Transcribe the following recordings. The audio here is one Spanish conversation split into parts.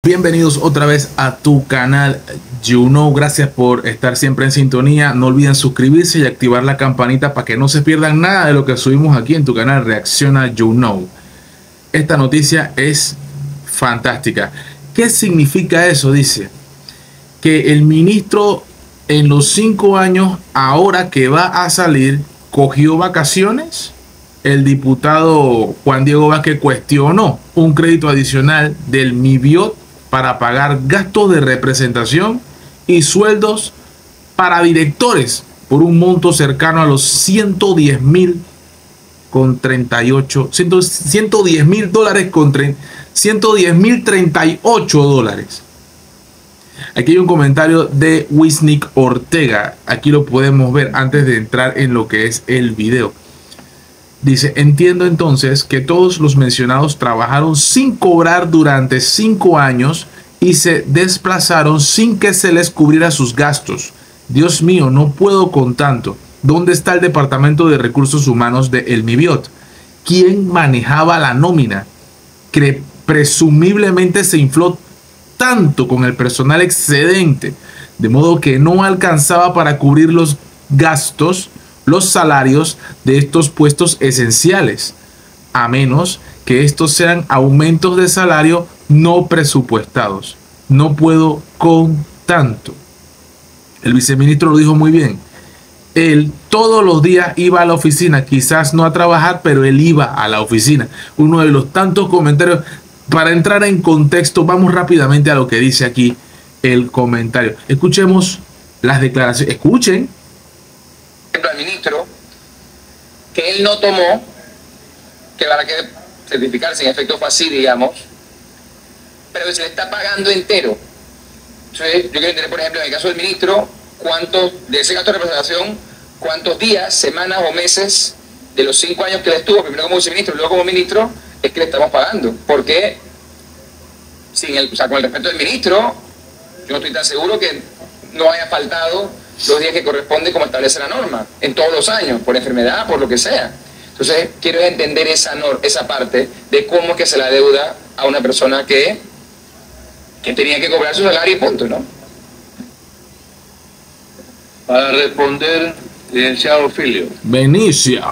Bienvenidos otra vez a tu canal YouKnow. Gracias por estar siempre en sintonía. No olviden suscribirse y activar la campanita para que no se pierdan nada de lo que subimos aquí en tu canal Reacciona YouKnow. Esta noticia es fantástica. ¿Qué significa eso? Dice que el ministro en los 5 años, ahora que va a salir, cogió vacaciones. El diputado Juan Diego Vázquez cuestionó un crédito adicional del MIBIOT para pagar gastos de representación y sueldos para directores por un monto cercano a los 110,000 con 38, 110,000 dólares con 110,038 dólares. Aquí hay un comentario de Wisnik Ortega. Aquí lo podemos ver antes de entrar en lo que es el video. Dice: entiendo entonces que todos los mencionados trabajaron sin cobrar durante 5 años y se desplazaron sin que se les cubriera sus gastos. Dios mío, no puedo con tanto. ¿Dónde está el Departamento de Recursos Humanos de El MIBIOT? ¿Quién manejaba la nómina? Que presumiblemente se infló tanto con el personal excedente, de modo que no alcanzaba para cubrir los gastos, los salarios de estos puestos esenciales, a menos que estos sean aumentos de salario no presupuestados. No puedo con tanto. El viceministro lo dijo muy bien. Él todos los días iba a la oficina, quizás no a trabajar, pero él iba a la oficina. Uno de los tantos comentarios. Para entrar en contexto, vamos rápidamente a lo que dice aquí el comentario. Escuchemos las declaraciones. Escuchen. Al ministro que él no tomó, que para que certificarse en efecto fue así, digamos, pero se le está pagando entero. Entonces, yo quiero entender, por ejemplo, en el caso del ministro, cuántos de ese gasto de representación, cuántos días, semanas o meses de los 5 años que él estuvo, primero como viceministro y luego como ministro, es que le estamos pagando. Porque con el respeto del ministro, yo no estoy tan seguro que no haya faltado los días que corresponden como establece la norma, en todos los años, por enfermedad, por lo que sea. Entonces, quiero entender esa parte de cómo es que se la deuda a una persona que tenía que cobrar su salario y punto, ¿no? Para responder, licenciado Filio. Benicia.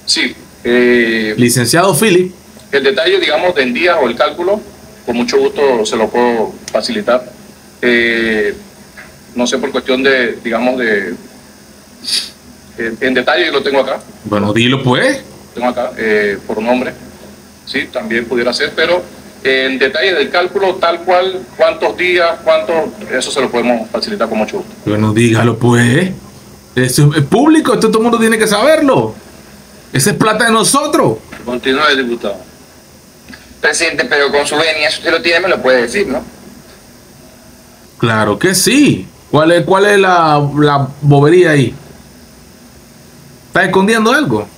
Sí. Licenciado Philip. El detalle, digamos, del día o el cálculo, con mucho gusto se lo puedo facilitar. No sé, por cuestión de, digamos, en detalle yo lo tengo acá. Bueno, dilo pues. Tengo acá, por nombre. Sí, también pudiera ser, pero en detalle del cálculo, tal cual, cuántos días, eso se lo podemos facilitar con mucho gusto. Bueno, dígalo pues. Eso es público, esto todo el mundo tiene que saberlo. Esa es plata de nosotros. Continúe, diputado. Presidente, pero con su venia, si usted lo tiene, me lo puede decir, ¿no? Claro que sí. ¿Cuál es la bobería ahí? ¿Está escondiendo algo?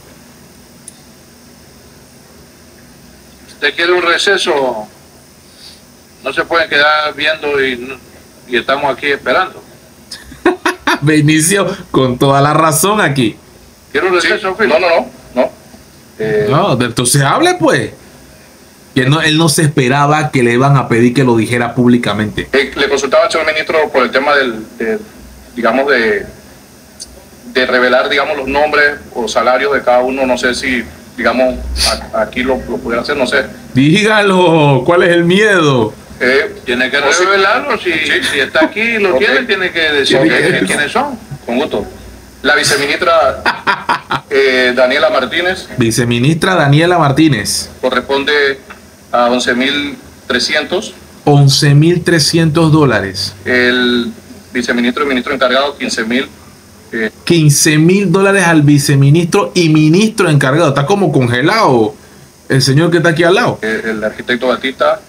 ¿Usted quiere un receso? No se puede quedar viendo y estamos aquí esperando. Benicio, con toda la razón aquí. ¿Quiere un receso, sí. No. No, entonces hable pues. Que él no se esperaba que le iban a pedir que lo dijera públicamente. Le consultaba al señor ministro por el tema de revelar, digamos, los nombres o salarios de cada uno. No sé si, digamos, aquí lo pudiera hacer, no sé. Dígalo, ¿cuál es el miedo? Tiene que revelarlo, si está aquí y lo tiene que decir quiénes son. Con gusto. La viceministra Daniela Martínez. Viceministra Daniela Martínez. Corresponde a 11,300. 11,300 dólares. El viceministro y ministro encargado, 15,000. 15,000 dólares al viceministro y ministro encargado. Está como congelado el señor que está aquí al lado. El arquitecto Batista,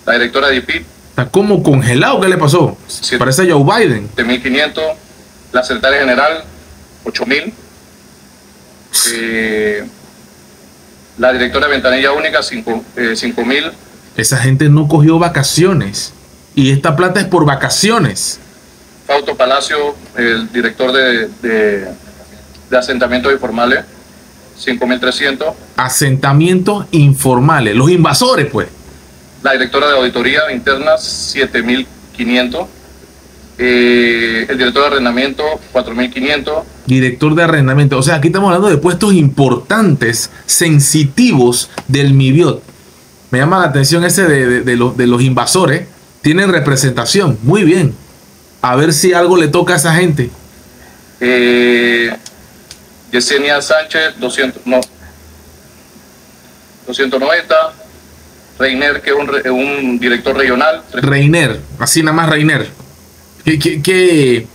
la directora de IPIT. Está como congelado. ¿Qué le pasó? Parece Joe Biden. 7,500. La secretaria general, 8,000. La directora de Ventanilla Única, 5,000. Esa gente no cogió vacaciones. Y esta plata es por vacaciones. Fausto Palacio, el director de asentamientos informales, 5,300. Asentamientos informales. Los invasores, pues. La directora de auditoría interna, 7.500. El director de arrendamiento, 4.500. Director de arrendamiento. O sea, aquí estamos hablando de puestos importantes, sensitivos del MIBIOT. Me llama la atención ese de los invasores. Tienen representación. Muy bien. A ver si algo le toca a esa gente. Yesenia Sánchez, 290. Reiner, que es un director regional. Reiner, así nada más Reiner. Qué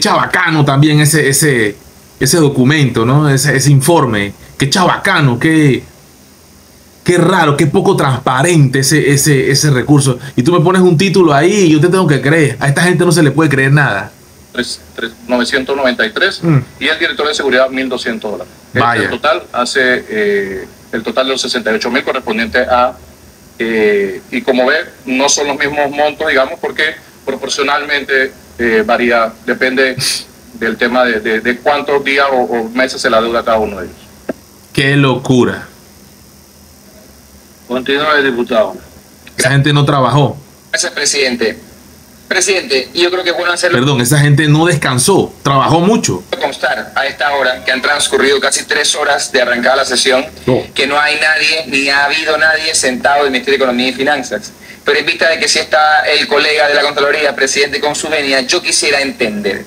chabacano también ese documento, ¿no? Ese informe. Qué chabacano, qué raro, qué poco transparente ese recurso. Y tú me pones un título ahí y yo te tengo que creer. A esta gente no se le puede creer nada. 993. Y el director de seguridad, $1.200. Vaya. El total hace el total de los 68.000 correspondiente a... y como ve, no son los mismos montos, digamos, porque proporcionalmente varía, depende del tema de cuántos días o meses se la deuda a cada uno de ellos. ¡Qué locura! Continúa el diputado. Esa gente no trabajó. Gracias, presidente. Presidente, y yo creo que es bueno hacerlo. Perdón, esa gente no descansó, trabajó mucho. Constar a esta hora que han transcurrido casi 3 horas de arrancada la sesión, que no hay nadie, ni ha habido nadie sentado del Ministerio de Economía y Finanzas. Pero en vista de que sí está el colega de la Contraloría, presidente, con su venia, yo quisiera entender.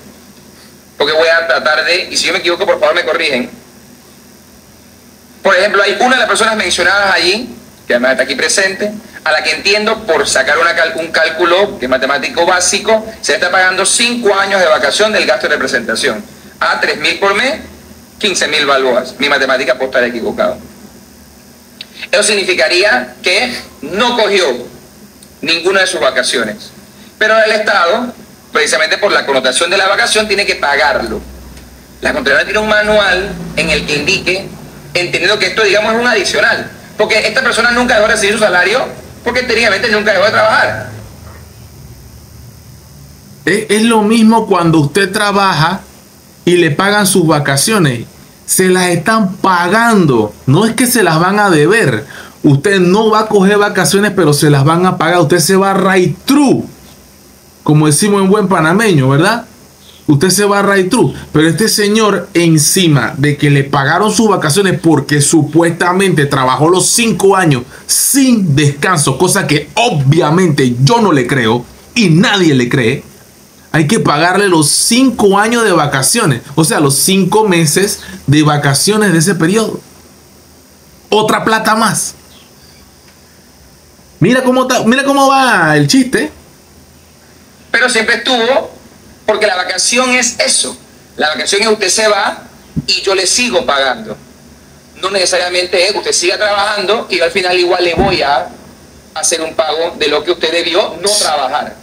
Porque voy a tratar de, y si yo me equivoco, por favor me corrigen. Por ejemplo, hay una de las personas mencionadas allí, que además está aquí presente, a la que entiendo, por sacar un cálculo que es matemático básico, se está pagando 5 años de vacación del gasto de representación. A 3.000 por mes, 15.000 balboas. Mi matemática puede estar equivocado. Eso significaría que no cogió ninguna de sus vacaciones. Pero el Estado, precisamente por la connotación de la vacación, tiene que pagarlo. La Contraloría tiene un manual en el que indique, entendiendo que esto, digamos, es un adicional. Porque esta persona nunca dejó de recibir su salario, porque técnicamente nunca dejó de trabajar. Es lo mismo cuando usted trabaja y le pagan sus vacaciones. Se las están pagando. No es que se las van a deber. Usted no va a coger vacaciones, pero se las van a pagar. Usted se va right through, como decimos en buen panameño, ¿verdad? Usted se va right through. Pero este señor, encima de que le pagaron sus vacaciones porque supuestamente trabajó los 5 años sin descanso, cosa que obviamente yo no le creo y nadie le cree, hay que pagarle los 5 años de vacaciones. O sea, los 5 meses de vacaciones de ese periodo. Otra plata más. Mira cómo va el chiste. Pero siempre estuvo, porque la vacación es eso. La vacación es usted se va y yo le sigo pagando. No necesariamente es que usted siga trabajando y yo al final igual le voy a hacer un pago de lo que usted debió no trabajar.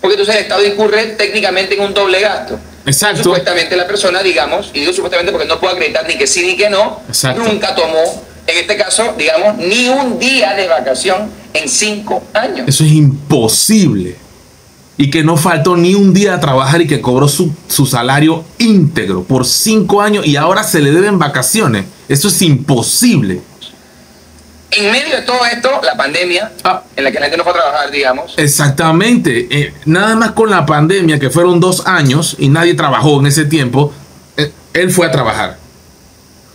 Porque entonces el Estado incurre técnicamente en un doble gasto. Exacto. Supuestamente la persona, digamos, y digo supuestamente porque no puedo acreditar ni que sí ni que no, exacto, nunca tomó, en este caso, digamos, ni un día de vacación en 5 años. Eso es imposible. Y que no faltó ni un día a trabajar y que cobró su salario íntegro por 5 años y ahora se le deben vacaciones. Eso es imposible. En medio de todo esto, la pandemia, en la que la gente no fue a trabajar, digamos. Exactamente. Nada más con la pandemia, que fueron 2 años y nadie trabajó en ese tiempo, él fue a trabajar.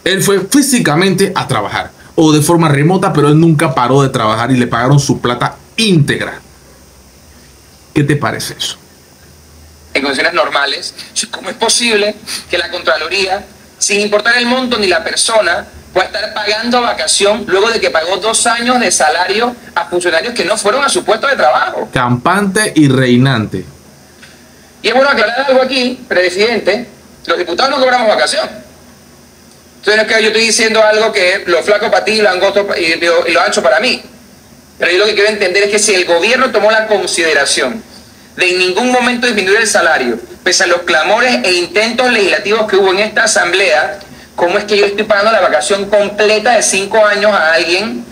Él fue físicamente a trabajar. O de forma remota, pero él nunca paró de trabajar y le pagaron su plata íntegra. ¿Qué te parece eso? En condiciones normales, ¿cómo es posible que la Contraloría, sin importar el monto ni la persona, pueda estar pagando vacación luego de que pagó 2 años de salario a funcionarios que no fueron a su puesto de trabajo? Campante y reinante. Y es bueno aclarar algo aquí, presidente, los diputados no cobramos vacación. Entonces no es que yo estoy diciendo algo que lo flaco para ti y lo angosto y lo ancho para mí. Pero yo lo que quiero entender es que si el gobierno tomó la consideración de en ningún momento disminuir el salario, pese a los clamores e intentos legislativos que hubo en esta asamblea, ¿cómo es que yo estoy pagando la vacación completa de 5 años a alguien?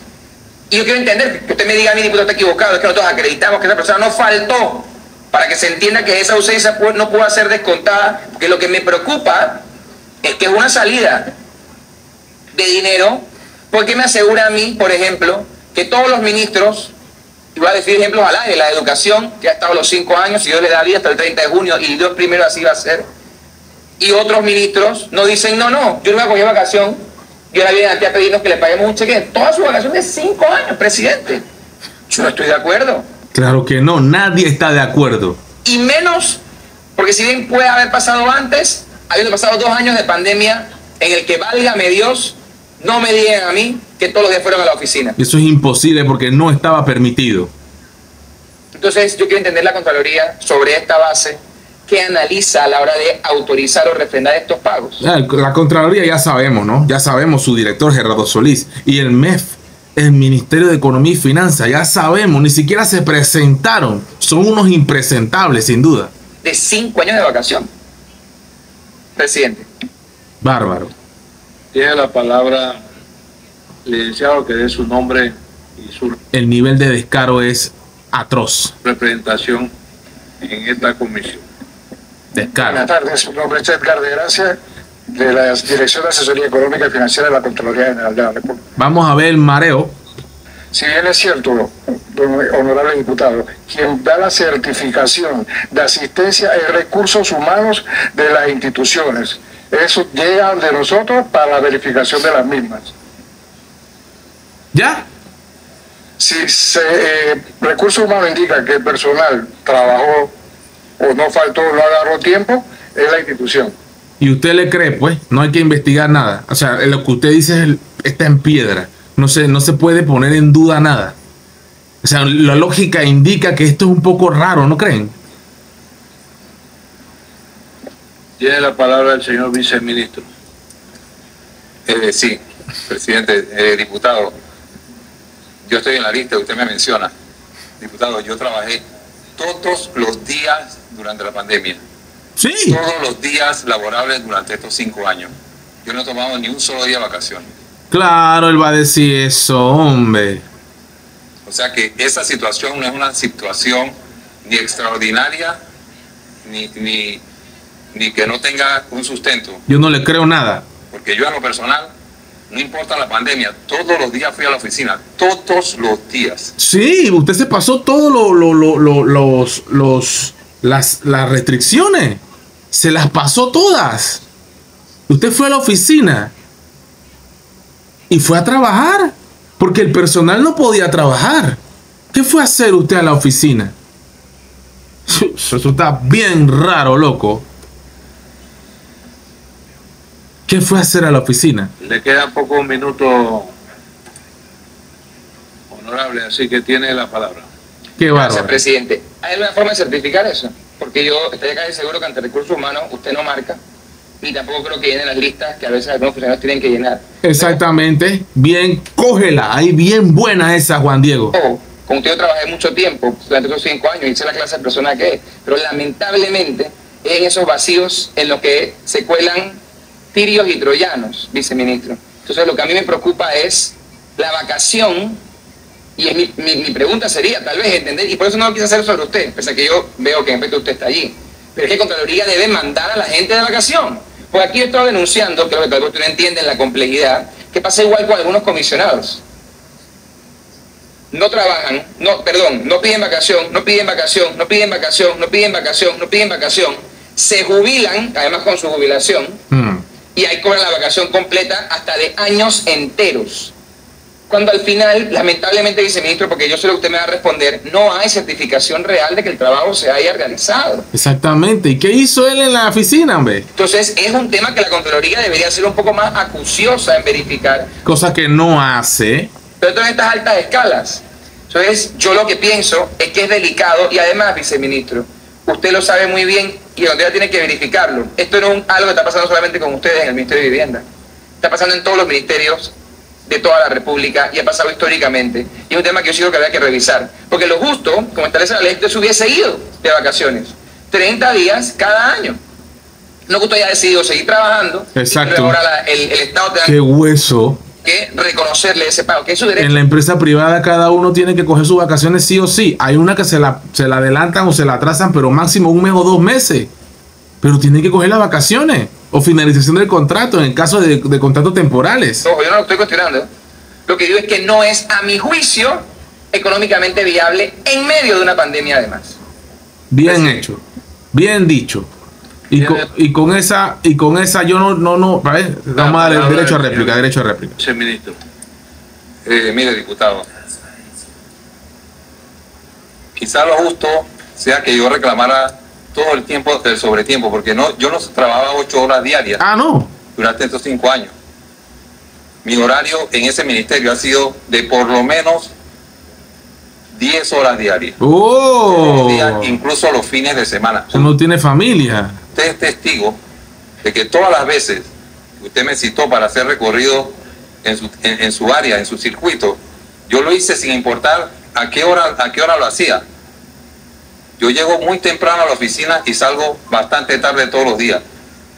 Y yo quiero entender, que usted me diga a mí, diputado, está equivocado, es que nosotros acreditamos que esa persona no faltó, para que se entienda que esa ausencia no pueda ser descontada, porque lo que me preocupa es que es una salida de dinero, porque me asegura a mí, por ejemplo, que todos los ministros Y voy a decir ejemplos al aire. La educación, que ha estado los 5 años, y Dios le da vida hasta el 30 de junio, y Dios primero así va a ser. Y otros ministros no dicen, no, yo no voy a coger vacación. Y ahora vienen aquí a pedirnos que le paguemos un cheque de toda su vacación de 5 años, presidente. Yo no estoy de acuerdo. Claro que no, nadie está de acuerdo. Y menos, porque si bien puede haber pasado antes, habiendo pasado 2 años de pandemia en el que, válgame Dios, no me digan a mí que todos los días fueron a la oficina. Eso es imposible porque no estaba permitido. Entonces yo quiero entender la Contraloría sobre esta base, que analiza a la hora de autorizar o refrendar estos pagos. La Contraloría ya sabemos, ¿no? Ya sabemos su director Gerardo Solís y el MEF, el Ministerio de Economía y Finanzas, ya sabemos, ni siquiera se presentaron. Son unos impresentables, sin duda. De 5 años de vacación. Presidente. Bárbaro. Tiene la palabra licenciado, que dé su nombre y su El nivel de descaro es atroz. representación en esta comisión. Descaro. Buenas tardes, su nombre es Edgar de Gracia, de la Dirección de Asesoría Económica y Financiera de la Contraloría General de la República. Vamos a ver el mareo. Si bien es cierto, honorable diputado, quien da la certificación de asistencia en recursos humanos de las instituciones, eso llega de nosotros para la verificación de las mismas. ¿Ya? Si recursos humanos indica que el personal trabajó o no faltó, no agarró tiempo, es la institución. Y usted le cree, pues, no hay que investigar nada. O sea, lo que usted dice está en piedra. No se puede poner en duda nada. O sea, la lógica indica que esto es un poco raro, ¿no creen? Tiene la palabra el señor viceministro. Sí, presidente, diputado, yo estoy en la lista que usted me menciona. Diputado, yo trabajé todos los días durante la pandemia. Sí. Todos los días laborables durante estos 5 años. Yo no he tomado ni un solo día de vacaciones. Claro, él va a decir eso, hombre. O sea que esa situación no es una situación ni extraordinaria, ni que no tenga un sustento. Yo no le creo nada. Porque yo en lo personal, no importa la pandemia, todos los días fui a la oficina, todos los días. Sí, usted se pasó todos las restricciones. Se las pasó todas. Usted fue a la oficina y fue a trabajar porque el personal no podía trabajar. ¿Qué fue a hacer usted a la oficina? Eso está bien raro, loco. ¿Qué fue a hacer a la oficina? Le queda pocos minutos, honorable, así que tiene la palabra. Qué Gracias, bárbaro. presidente. ¿Hay alguna forma de certificar eso? Porque yo estaría casi seguro que ante recursos humanos usted no marca y tampoco creo que llenen las listas que a veces algunos funcionarios tienen que llenar. Exactamente. Bien, cógela. Ahí bien buena esa, Juan Diego. Con usted yo trabajé mucho tiempo, durante esos 5 años, y sé la clase de persona que es. Pero lamentablemente es en esos vacíos en los que se cuelan tirios y troyanos, viceministro. Entonces lo que a mí me preocupa es la vacación, y es mi pregunta sería, tal vez, entender, y por eso no lo quise hacer sobre usted, pese a que yo veo que en efecto usted está allí, pero es que Contraloría debe mandar a la gente de vacación. Pues aquí he estado denunciando, creo que tal vez usted no entiende la complejidad, que pasa igual con algunos comisionados. No trabajan, no piden vacación, no piden vacación, no piden vacación, no piden vacación, no piden vacación, se jubilan, además con su jubilación, y ahí cobran la vacación completa hasta de años enteros. Cuando al final, lamentablemente, viceministro, porque yo sé lo que usted me va a responder, no hay certificación real de que el trabajo se haya realizado. Exactamente. ¿Y qué hizo él en la oficina, hombre? Entonces, es un tema que la Contraloría debería ser un poco más acuciosa en verificar. Cosa que no hace. Pero todo en estas altas escalas. Entonces, yo lo que pienso es que es delicado y además, viceministro, usted lo sabe muy bien y donde ya tiene que verificarlo. Esto no es algo que está pasando solamente con ustedes en el Ministerio de Vivienda. Está pasando en todos los ministerios de toda la República y ha pasado históricamente. Y es un tema que yo sigo que habría que revisar. Porque lo justo, como establece la ley, usted se hubiese ido de vacaciones 30 días cada año. No que usted haya decidido seguir trabajando. Exacto. Y ahora el Estado te da Qué hueso. que reconocerle ese pago, que es su derecho. En la empresa privada cada uno tiene que coger sus vacaciones sí o sí. Hay una que se la adelantan o se la atrasan, pero máximo 1 mes o 2 meses. Pero tienen que coger las vacaciones o finalización del contrato en el caso de contratos temporales. No, yo no lo estoy cuestionando. Lo que digo es que no es, a mi juicio, económicamente viable en medio de una pandemia además. Bien hecho, bien dicho. Y con esa yo no, ¿vale? Vamos a dar derecho a réplica, Señor ministro. Mire, diputado, quizá lo justo sea que yo reclamara todo el tiempo del sobretiempo, porque yo no trabajaba 8 horas diarias. Ah, no. Durante estos 5 años. Mi horario en ese ministerio ha sido de por lo menos 10 horas diarias. ¡Oh! Incluso los fines de semana. Usted no tiene familia. Usted es testigo de que todas las veces que usted me citó para hacer recorrido en su área, en su circuito, yo lo hice sin importar a qué hora lo hacía. Yo llego muy temprano a la oficina y salgo bastante tarde todos los días.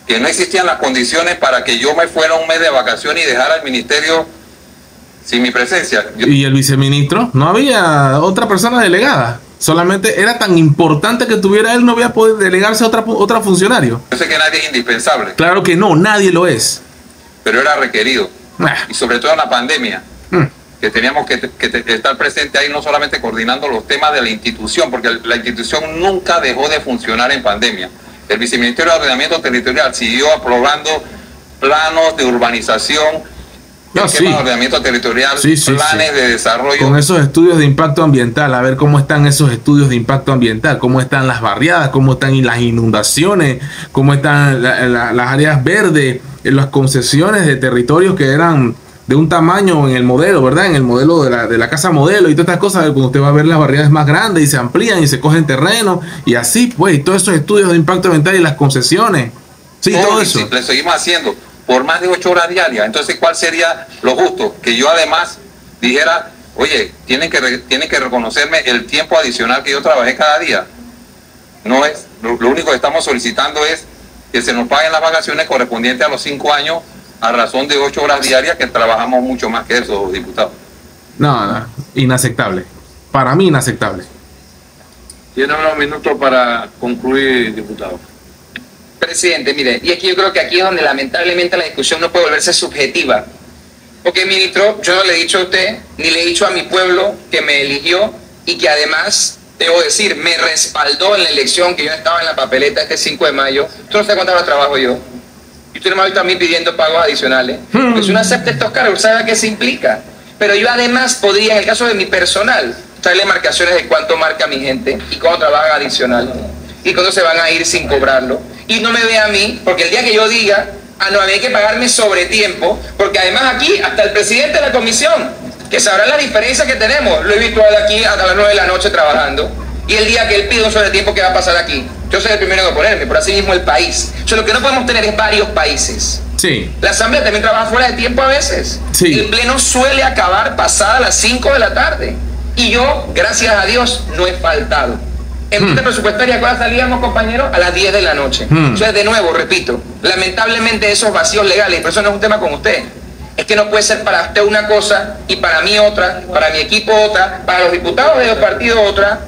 Que no existían las condiciones para que yo me fuera un mes de vacaciones y dejara el ministerio sin mi presencia. ¿Y el viceministro? No había otra persona delegada. Solamente era tan importante que tuviera él, no había podido delegarse a otra funcionario. Yo sé que nadie es indispensable. Claro que no, nadie lo es. Pero era requerido. Y sobre todo en la pandemia. Que teníamos que estar presente ahí, no solamente coordinando los temas de la institución, porque la institución nunca dejó de funcionar en pandemia. El Viceministerio de Ordenamiento Territorial siguió aprobando planos de urbanización, de ordenamiento territorial, planes de desarrollo. Con esos estudios de impacto ambiental, a ver cómo están esos estudios de impacto ambiental, cómo están las barriadas, cómo están las inundaciones, cómo están las áreas verdes, las concesiones de territorios que eran de un tamaño en el modelo, ¿verdad? En el modelo de la casa modelo y todas estas cosas, cuando usted va a ver las barriadas más grandes y se amplían y se cogen terreno y así, pues, y todos esos estudios de impacto ambiental y las concesiones. Sí, todo eso. Le seguimos haciendo por más de 8 horas diarias. Entonces, ¿cuál sería lo justo? Que yo además dijera, oye, tienen que reconocerme el tiempo adicional que yo trabajé cada día. No es, lo único que estamos solicitando es que se nos paguen las vacaciones correspondientes a los 5 años a razón de 8 horas diarias, que trabajamos mucho más que eso, diputado. No, inaceptable. Para mí, inaceptable. Tiene unos minutos para concluir, diputado. Presidente, mire, y aquí yo creo que aquí es donde lamentablemente la discusión no puede volverse subjetiva. Porque, ministro, yo no le he dicho a usted, ni le he dicho a mi pueblo que me eligió y que además, debo decir, me respaldó en la elección, que yo estaba en la papeleta este 5 de mayo. Usted no sabe cuántas horas trabajo yo. Y usted no me ha visto a mí pidiendo pagos adicionales. Porque si uno acepta estos cargos, ¿sabe qué se implica? Pero yo además podría, en el caso de mi personal, traerle marcaciones de cuánto marca mi gente y cuánto trabajan adicional y cuánto se van a ir sin cobrarlo. Y no me ve a mí, porque el día que yo diga, no, a mí hay que pagarme sobre tiempo, porque además aquí, hasta el presidente de la comisión, que sabrá la diferencia que tenemos, lo he visto aquí hasta las 9 de la noche trabajando, y el día que él pide un sobretiempo, ¿qué va a pasar aquí? Yo soy el primero en oponerme, pero así mismo el país. O sea, lo que no podemos tener es varios países. Sí. La Asamblea también trabaja fuera de tiempo a veces. Sí. El pleno suele acabar pasada las 5 de la tarde. Y yo, gracias a Dios, no he faltado. En vista presupuestaria, ¿a qué hora salíamos, compañeros? A las 10 de la noche. O sea, de nuevo, repito, lamentablemente esos vacíos legales, pero eso no es un tema con usted. Es que no puede ser para usted una cosa y para mí otra, para mi equipo otra, para los diputados de los partidos otra.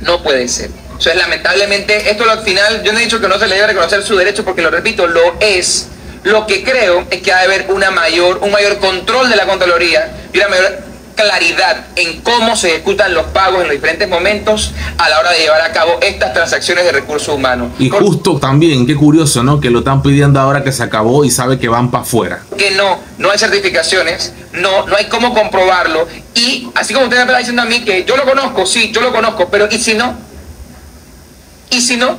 No puede ser. O sea, lamentablemente, esto al final, yo no he dicho que no se le debe reconocer su derecho, porque lo repito, lo es. Lo que creo es que ha de haber un mayor control de la Contraloría y una mayor claridad en cómo se ejecutan los pagos en los diferentes momentos a la hora de llevar a cabo estas transacciones de recursos humanos. Y justo también, qué curioso, ¿no? Que lo están pidiendo ahora que se acabó y sabe que van para afuera. Que no hay certificaciones, no hay cómo comprobarlo. Y así como usted me está diciendo a mí que yo lo conozco, sí, yo lo conozco, pero ¿y si no? ¿Y si no?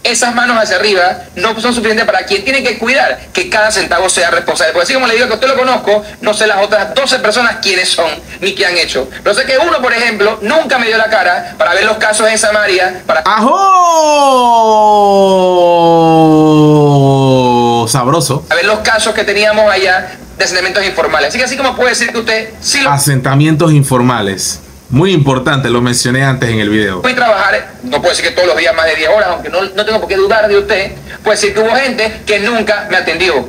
Esas manos hacia arriba no son suficientes para quien tiene que cuidar que cada centavo sea responsable. Porque así como le digo que usted lo conozco, no sé las otras 12 personas quiénes son ni qué han hecho. Pero sé que uno, por ejemplo, nunca me dio la cara para ver los casos en Samaria. ¡Ajo! Sabroso. A ver los casos que teníamos allá de asentamientos informales. Así que así como puede decir que usted sí lo... Asentamientos informales. Muy importante, lo mencioné antes en el video. Voy a trabajar, no puedo decir que todos los días más de 10 horas, aunque no tengo por qué dudar de usted. Puedo decir que hubo gente que nunca me atendió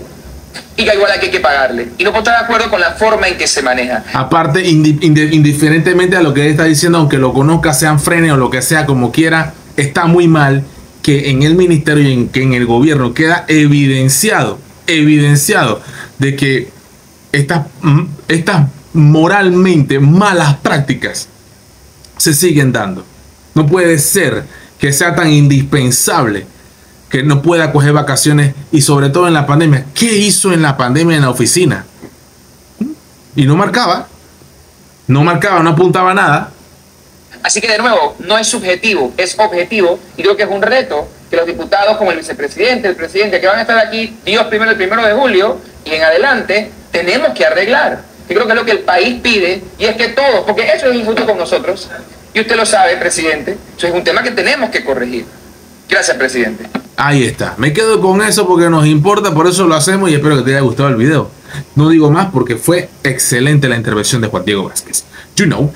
y que igual hay que pagarle. Y no puedo estar de acuerdo con la forma en que se maneja. Aparte, indiferentemente a lo que él está diciendo, aunque lo conozca, sean frenes o lo que sea, como quiera, está muy mal que en el ministerio y que en el gobierno queda evidenciado de que estas moralmente malas prácticas se siguen dando. No puede ser que sea tan indispensable que no pueda coger vacaciones, y sobre todo en la pandemia. ¿Qué hizo en la pandemia en la oficina? Y no marcaba, no apuntaba nada. Así que de nuevo, no es subjetivo, es objetivo, y creo que es un reto que los diputados como el vicepresidente, el presidente, que van a estar aquí, Dios primero, el 1 de julio y en adelante, tenemos que arreglar. Yo creo que es lo que el país pide, y es que todos, porque eso es injusto con nosotros, y usted lo sabe, presidente, eso es un tema que tenemos que corregir. Gracias, presidente. Ahí está, me quedo con eso porque nos importa, por eso lo hacemos, y espero que te haya gustado el video. No digo más porque fue excelente la intervención de Juan Diego Vázquez. You know,